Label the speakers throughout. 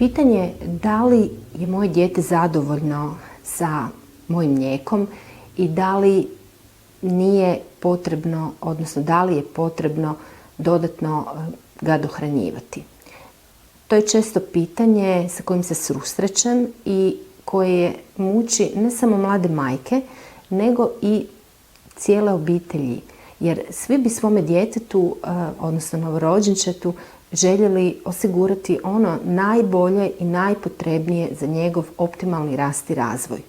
Speaker 1: Pitanje da li je moje dijete zadovoljno sa mojim mlijekom i da li nije potrebno, odnosno da li je potrebno dodatno ga dohranjivati. To je često pitanje sa kojim se susrećem i koje muči ne samo mlade majke, nego i cijele obitelji. Jer svi bi svome djetetu, odnosno novorođenčetu, željeli osigurati ono najbolje i najpotrebnije za njegov optimalni rast i razvoj.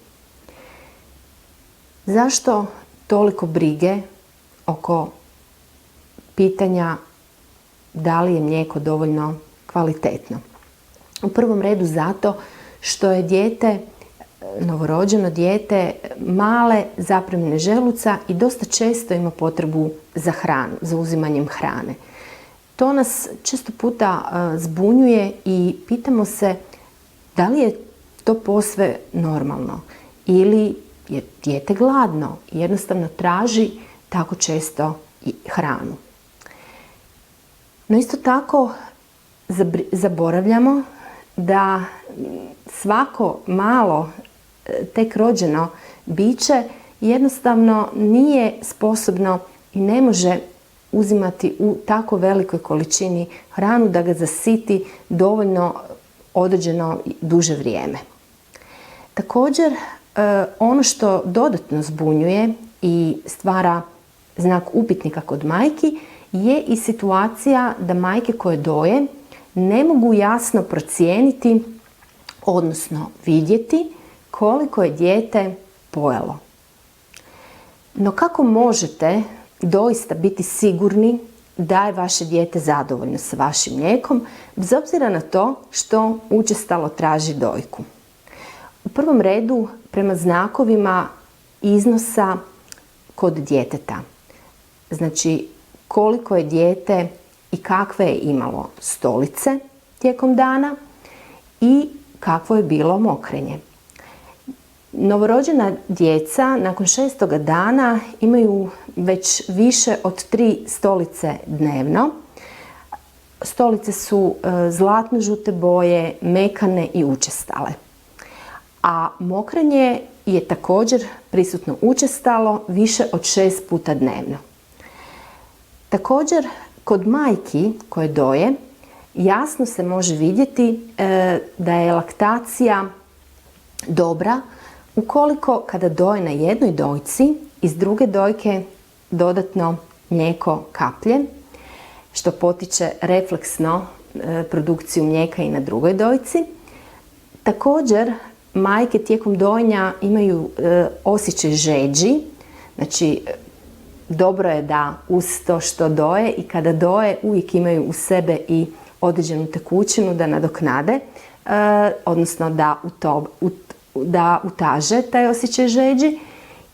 Speaker 1: Zašto toliko brige oko pitanja da li je mlijeko dovoljno kvalitetno? U prvom redu zato što je dijete, novorođeno dijete, male zapremine želuca i dosta često ima potrebu za hranu, za uzimanjem hrane. To nas često puta zbunjuje i pitamo se da li je to posve normalno ili je dijete gladno i jednostavno traži tako često i hranu. No isto tako zaboravljamo da svako malo tek rođeno biće jednostavno nije sposobno i ne može uzimati u tako velikoj količini hranu da ga zasiti dovoljno određeno duže vrijeme. Također, ono što dodatno zbunjuje i stvara znak upitnika kod majki je i situacija da majke koje doje ne mogu jasno procijeniti, odnosno vidjeti koliko je dijete pojelo. No kako možete doista biti sigurni da je vaše dijete zadovoljno sa vašim mlijekom, bez obzira na to što učestalo traži dojku? U prvom redu prema znakovima iznosa kod djeteta. Znači koliko je dijete i kakve je imalo stolice tijekom dana i kakvo je bilo mokrenje. Novorođena djeca nakon 6. dana imaju već više od 3 stolice dnevno. Stolice su zlatno-žute boje, mekane i učestale. A mokrenje je također prisutno učestalo više od 6 puta dnevno. Također, kod majki koje doje jasno se može vidjeti da je laktacija dobra ukoliko kada doje na jednoj dojci iz druge dojke dodatno mlijeko kaplje, što potiče refleksno produkciju mlijeka i na drugoj dojci. Također, majke tijekom dojenja imaju osjećaj žeđi, znači dobro je da uz to što doje i kada doje uvijek imaju u sebe i određenu tekućinu da nadoknade, odnosno da utaže taj osjećaj žeđi.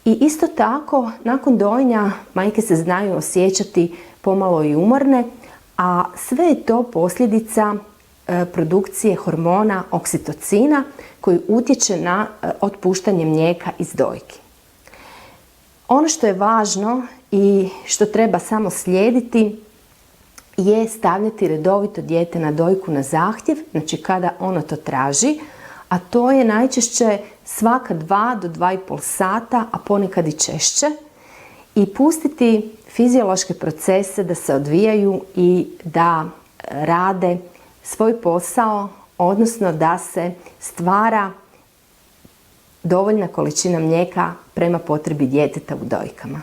Speaker 1: I isto tako, nakon dojenja majke se znaju osjećati pomalo i umorne, a sve je to posljedica produkcije hormona oksitocina koji utječe na otpuštanje mlijeka iz dojki. Ono što je važno i što treba samo slijediti je stavljati redovito dijete na dojku na zahtjev, znači kada ono to traži, a to je najčešće svaka 2 do 2,5 sata, a ponekad i češće, i pustiti fiziološke procese da se odvijaju i da rade svoj posao, odnosno da se stvara dovoljna količina mlijeka prema potrebi djeteta u dojkama.